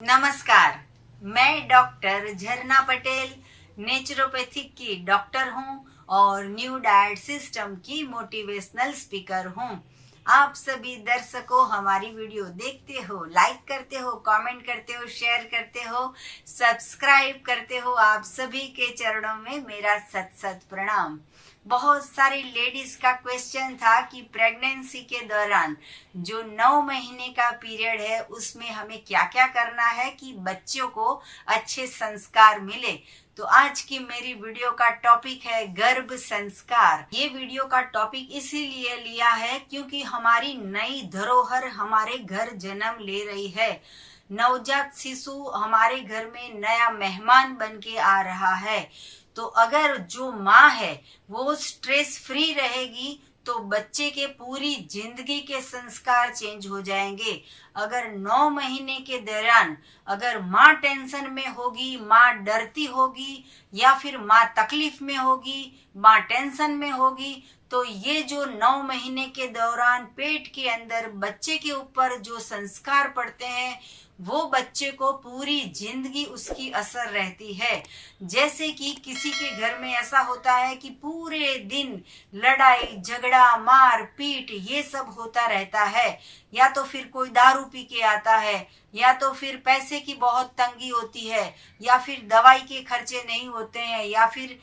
नमस्कार, मैं डॉक्टर झरना पटेल नेचुरोपैथिक की डॉक्टर हूं और न्यू डाइट सिस्टम की मोटिवेशनल स्पीकर हूं। आप सभी दर्शकों हमारी वीडियो देखते हो, लाइक करते हो, कमेंट करते हो, शेयर करते हो, सब्सक्राइब करते हो। आप सभी के चरणों में मेरा सत सत प्रणाम। बहुत सारी लेडीज का क्वेश्चन था कि प्रेगनेंसी के दौरान जो 9 महीने का पीरियड है उसमें हमें क्या क्या करना है कि बच्चों को अच्छे संस्कार मिले। तो आज की मेरी वीडियो का टॉपिक है गर्भ संस्कार। ये वीडियो का टॉपिक इसीलिए लिया है क्योंकि हमारी नई धरोहर हमारे घर जन्म ले रही है। नवजात शिशु हमारे घर में नया मेहमान बन के आ रहा है। तो अगर जो माँ है वो स्ट्रेस फ्री रहेगी तो बच्चे के पूरी जिंदगी के संस्कार चेंज हो जाएंगे। अगर 9 महीने के दौरान अगर माँ टेंशन में होगी, माँ डरती होगी या फिर माँ तकलीफ में होगी, माँ टेंशन में होगी, तो ये जो 9 महीने के दौरान पेट के अंदर बच्चे के ऊपर जो संस्कार पड़ते हैं वो बच्चे को पूरी जिंदगी उसकी असर रहती है। जैसे कि किसी के घर में ऐसा होता है कि पूरे दिन लड़ाई झगड़ा मार पीट ये सब होता रहता है, या तो फिर कोई दारू पी के आता है, या तो फिर पैसे की बहुत तंगी होती है, या फिर दवाई के खर्चे नहीं होते हैं, या फिर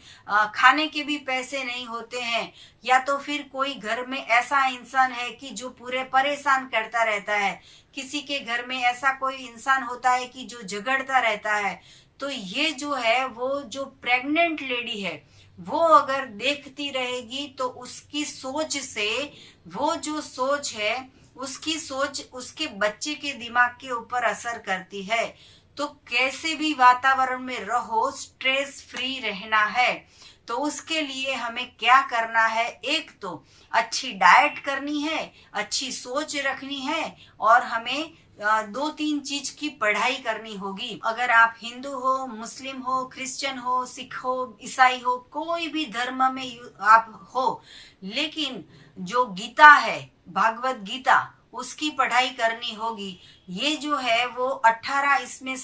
खाने के भी पैसे नहीं होते हैं, या तो फिर कोई घर में ऐसा इंसान है कि जो पूरे परेशान करता रहता है, किसी के घर में ऐसा कोई इंसान होता है कि जो झगड़ता रहता है। तो ये जो है वो जो प्रेग्नेंट लेडी है वो अगर देखती रहेगी तो उसकी सोच से वो जो सोच है उसकी सोच उसके बच्चे के दिमाग के ऊपर असर करती है। तो कैसे भी वातावरण में रहो स्ट्रेस फ्री रहना है। तो उसके लिए हमें क्या करना है, एक तो अच्छी डाइट करनी है, अच्छी सोच रखनी है और हमें 2-3 चीज की पढ़ाई करनी होगी। अगर आप हिंदू हो, मुस्लिम हो, क्रिश्चियन हो, सिख हो, ईसाई हो, कोई भी धर्म में आप हो, लेकिन जो गीता है, भागवत गीता, उसकी पढ़ाई करनी होगी। ये जो है वो 18 इसमें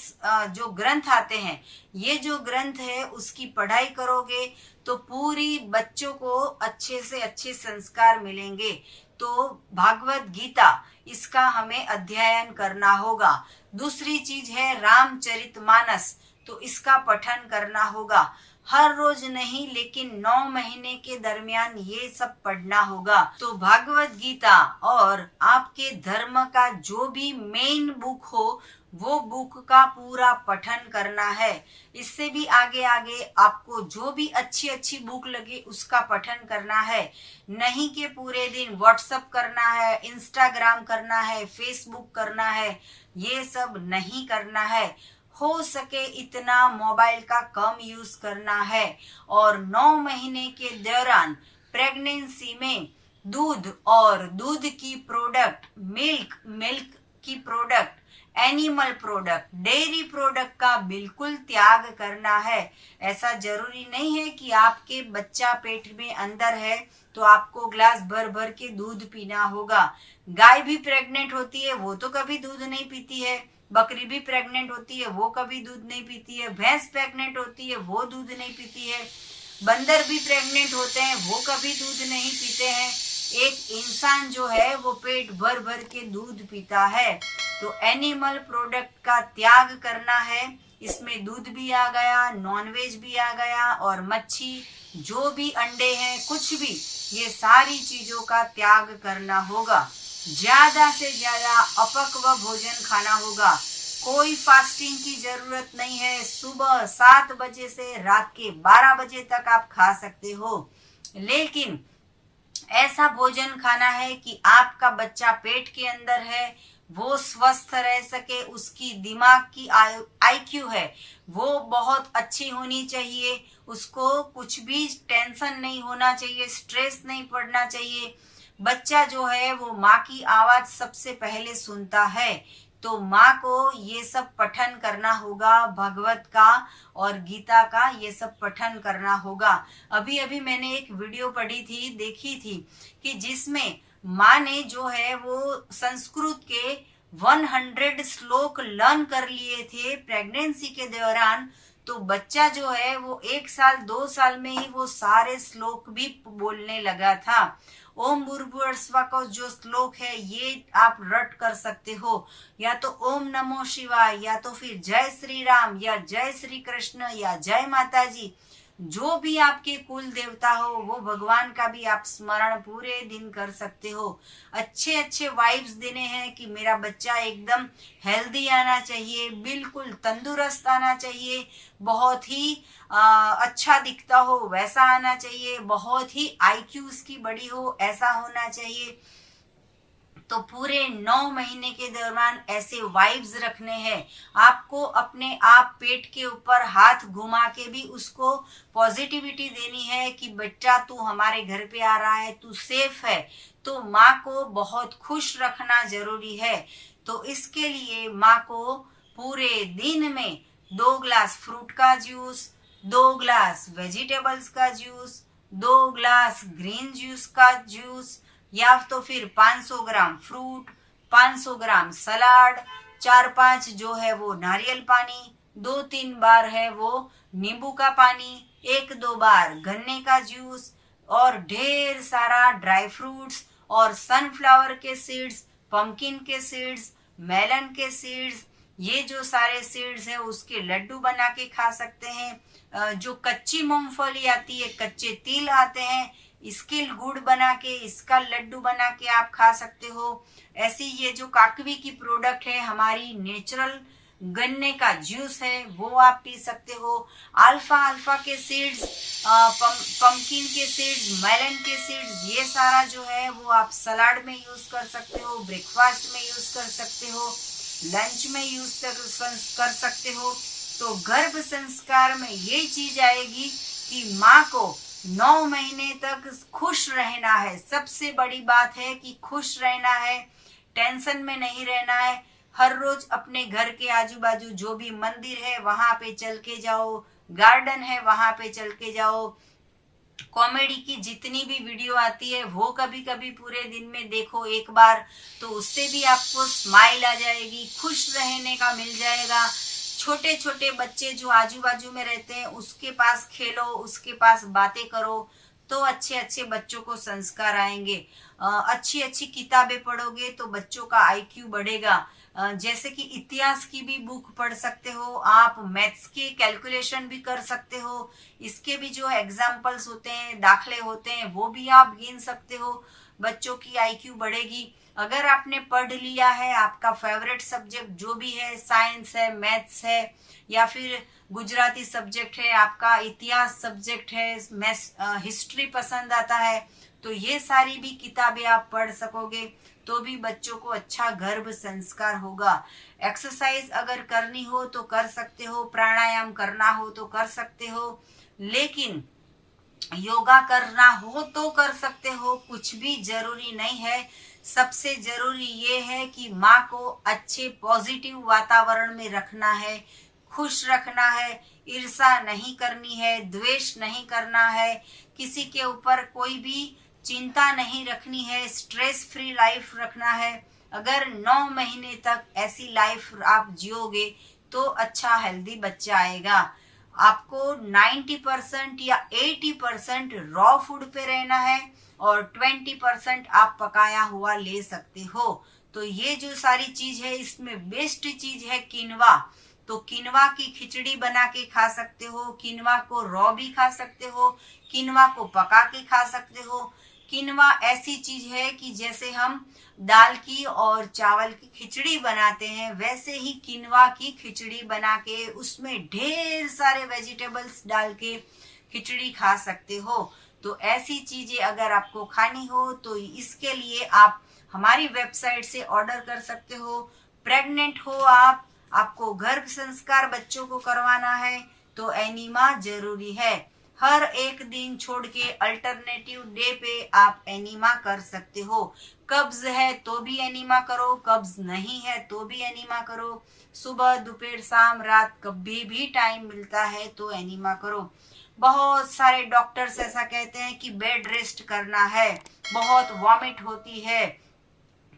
जो ग्रंथ आते हैं, ये जो ग्रंथ है उसकी पढ़ाई करोगे तो पूरी बच्चों को अच्छे से अच्छे संस्कार मिलेंगे। तो भागवत गीता इसका हमें अध्ययन करना होगा। दूसरी चीज है रामचरितमानस, तो इसका पठन करना होगा। हर रोज नहीं लेकिन 9 महीने के दरमियान ये सब पढ़ना होगा। तो भागवत गीता और आपके धर्म का जो भी मेन बुक हो वो बुक का पूरा पठन करना है। इससे भी आगे आगे आपको जो भी अच्छी अच्छी बुक लगे उसका पठन करना है। नहीं कि पूरे दिन व्हाट्सएप करना है, इंस्टाग्राम करना है, फेसबुक करना है, ये सब नहीं करना है। हो सके इतना मोबाइल का कम यूज करना है। और 9 महीने के दौरान प्रेगनेंसी में दूध और दूध की प्रोडक्ट, मिल्क की product, animal product, dairy product का बिल्कुल त्याग करना है। ऐसा जरूरी नहीं है कि आपके बच्चा पेट में अंदर है तो आपको ग्लास भर भर के दूध पीना होगा। गाय भी प्रेग्नेंट होती है, वो तो कभी दूध नहीं पीती है। बकरी भी प्रेग्नेंट होती है, वो कभी दूध नहीं पीती है। भैंस प्रेग्नेंट होती है, वो दूध नहीं पीती है। बंदर भी प्रेग्नेंट होते हैं, वो कभी दूध नहीं पीते हैं। एक इंसान जो है वो पेट भर भर के दूध पीता है। तो एनिमल प्रोडक्ट का त्याग करना है। इसमें दूध भी आ गया, नॉनवेज भी आ गया, और मच्छी, जो भी अंडे हैं, कुछ भी, ये सारी चीजों का त्याग करना होगा। ज्यादा से ज्यादा अपक्व भोजन खाना होगा। कोई फास्टिंग की जरूरत नहीं है। सुबह 7 बजे से रात के 12 बजे तक आप खा सकते हो, लेकिन ऐसा भोजन खाना है कि आपका बच्चा पेट के अंदर है वो स्वस्थ रह सके, उसकी दिमाग की आईक्यू है वो बहुत अच्छी होनी चाहिए, उसको कुछ भी टेंशन नहीं होना चाहिए, स्ट्रेस नहीं पड़ना चाहिए। बच्चा जो है वो माँ की आवाज सबसे पहले सुनता है। तो माँ को ये सब पठन करना होगा, भगवत का और गीता का ये सब पठन करना होगा। अभी अभी मैंने एक वीडियो पढ़ी थी, देखी थी, कि जिसमें माँ ने जो है वो संस्कृत के 100 श्लोक लर्न कर लिए थे प्रेगनेंसी के दौरान, तो बच्चा जो है वो 1 साल 2 साल में ही वो सारे श्लोक भी बोलने लगा था। ओम भूर्भुवस्सुः का जो श्लोक है ये आप रट कर सकते हो, या तो ओम नमो शिवाय, या तो फिर जय श्री राम, या जय श्री कृष्ण, या जय माता जी। जो भी आपके कुल देवता हो वो भगवान का भी आप स्मरण पूरे दिन कर सकते हो। अच्छे अच्छे वाइब्स देने हैं कि मेरा बच्चा एकदम हेल्दी आना चाहिए, बिल्कुल तंदुरुस्त आना चाहिए, बहुत ही अच्छा दिखता हो वैसा आना चाहिए, बहुत ही IQ उसकी बड़ी हो ऐसा होना चाहिए। तो पूरे 9 महीने के दौरान ऐसे वाइब्स रखने हैं। आपको अपने आप पेट के ऊपर हाथ घुमा के भी उसको पॉजिटिविटी देनी है कि बच्चा तू हमारे घर पे आ रहा है, तू सेफ है। तो माँ को बहुत खुश रखना जरूरी है। तो इसके लिए माँ को पूरे दिन में 2 ग्लास फ्रूट का जूस, 2 ग्लास वेजिटेबल्स का जूस, 2 ग्लास ग्रीन जूस का जूस, या तो फिर 500 ग्राम फ्रूट, 500 ग्राम सलाद, 4-5 जो है वो नारियल पानी, 2-3 बार है वो नींबू का पानी, 1-2 बार गन्ने का जूस, और ढेर सारा ड्राई फ्रूट्स और सनफ्लावर के सीड्स, पंपकिन के सीड्स, मेलन के सीड्स, ये जो सारे सीड्स है उसके लड्डू बना के खा सकते हैं। जो कच्ची मूंगफली आती है, कच्चे तिल आते हैं, इसके गुड़ बना के इसका लड्डू बना के आप खा सकते हो। ऐसी ये जो काकवी की प्रोडक्ट है हमारी नेचुरल गन्ने का जूस है वो आप पी सकते हो। अल्फा के सीड्स, पंपकिन के सीड्स, मेलन के सीड्स, ये सारा जो है वो आप सलाद में यूज कर सकते हो, ब्रेकफास्ट में यूज कर सकते हो, लंच में यूज कर सकते हो। तो गर्भ संस्कार में ये चीज आएगी कि माँ को 9 महीने तक खुश रहना है। सबसे बड़ी बात है कि खुश रहना है, टेंशन में नहीं रहना है। हर रोज अपने घर के आजू बाजू जो भी मंदिर है वहां पे चल के जाओ, गार्डन है वहां पे चल के जाओ, कॉमेडी की जितनी भी वीडियो आती है वो कभी कभी पूरे दिन में देखो एक बार, तो उससे भी आपको स्माइल आ जाएगी, खुश रहने का मिल जाएगा। छोटे छोटे बच्चे जो आजू बाजू में रहते हैं उसके पास खेलो, उसके पास बातें करो, तो अच्छे अच्छे बच्चों को संस्कार आएंगे। अच्छी अच्छी किताबें पढ़ोगे तो बच्चों का IQ बढ़ेगा। जैसे कि इतिहास की भी बुक पढ़ सकते हो आप, मैथ्स के कैलकुलेशन भी कर सकते हो, इसके भी जो एग्जाम्पल्स होते हैं, दाखले होते हैं, वो भी आप गिन सकते हो। बच्चों की IQ बढ़ेगी। अगर आपने पढ़ लिया है, आपका फेवरेट सब्जेक्ट जो भी है, साइंस है, मैथ्स है, या फिर गुजराती सब्जेक्ट है, आपका इतिहास सब्जेक्ट है, हिस्ट्री पसंद आता है, तो ये सारी भी किताबें आप पढ़ सकोगे, तो भी बच्चों को अच्छा गर्भ संस्कार होगा। एक्सरसाइज अगर करनी हो तो कर सकते हो, प्राणायाम करना हो तो कर सकते हो, लेकिन योगा करना हो तो कर सकते हो, कुछ भी जरूरी नहीं है। सबसे जरूरी ये है कि माँ को अच्छे पॉजिटिव वातावरण में रखना है, खुश रखना है, ईर्ष्या नहीं करनी है, द्वेष नहीं करना है, किसी के ऊपर कोई भी चिंता नहीं रखनी है, स्ट्रेस फ्री लाइफ रखना है। अगर 9 महीने तक ऐसी लाइफ आप जियोगे तो अच्छा हेल्दी बच्चा आएगा। आपको 90% या 80% रॉ फूड पे रहना है और 20% आप पकाया हुआ ले सकते हो। तो ये जो सारी चीज है इसमें बेस्ट चीज है किनवा। तो किनवा की खिचड़ी बना के खा सकते हो, किनवा को रॉ भी खा सकते हो, किनवा को पका के खा सकते हो। किनवा ऐसी चीज है कि जैसे हम दाल की और चावल की खिचड़ी बनाते हैं वैसे ही किनवा की खिचड़ी बना के उसमें ढेर सारे वेजिटेबल्स डाल के खिचड़ी खा सकते हो। तो ऐसी चीजें अगर आपको खानी हो तो इसके लिए आप हमारी वेबसाइट से ऑर्डर कर सकते हो। प्रेग्नेंट हो आप, आपको गर्भ संस्कार बच्चों को करवाना है तो एनीमा जरूरी है। हर एक दिन छोड़ के अल्टरनेटिव डे पे आप एनीमा कर सकते हो। कब्ज है तो भी एनीमा करो, कब्ज नहीं है तो भी एनीमा करो। सुबह दोपहर शाम रात कभी भी टाइम मिलता है तो एनीमा करो। बहुत सारे डॉक्टर्स ऐसा कहते हैं कि बेड रेस्ट करना है, बहुत वॉमिट होती है,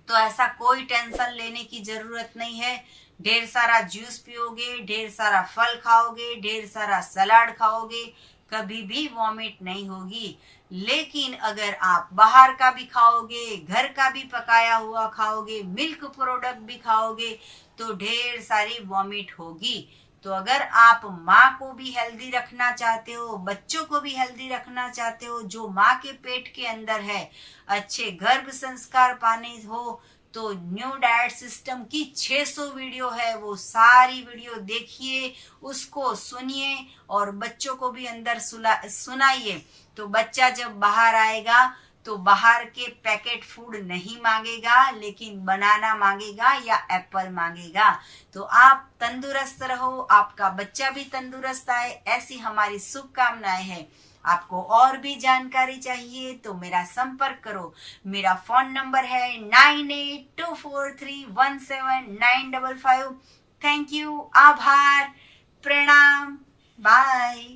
तो ऐसा कोई टेंशन लेने की जरूरत नहीं है। ढेर सारा जूस पियोगे, ढेर सारा फल खाओगे, ढेर सारा सलाद खाओगे, कभी भी वॉमिट नहीं होगी। लेकिन अगर आप बाहर का भी खाओगे, घर का भी पकाया हुआ खाओगे, मिल्क प्रोडक्ट भी खाओगे, तो ढेर सारी वॉमिट होगी। तो अगर आप माँ को भी हेल्दी रखना चाहते हो, बच्चों को भी हेल्दी रखना चाहते हो, जो माँ के पेट के अंदर है, अच्छे गर्भ संस्कार पाने हो, तो न्यू डाइट सिस्टम की 600 वीडियो है, वो सारी वीडियो देखिए, उसको सुनिए और बच्चों को भी अंदर सुनाइए। तो बच्चा जब बाहर आएगा तो बाहर के पैकेट फूड नहीं मांगेगा, लेकिन बनाना मांगेगा या एप्पल मांगेगा। तो आप तंदुरुस्त रहो, आपका बच्चा भी तंदुरुस्त आए, ऐसी हमारी शुभकामनाएं हैं। आपको और भी जानकारी चाहिए तो मेरा संपर्क करो। मेरा फोन नंबर है 9824317955। थैंक यू, आभार, प्रणाम, बाय।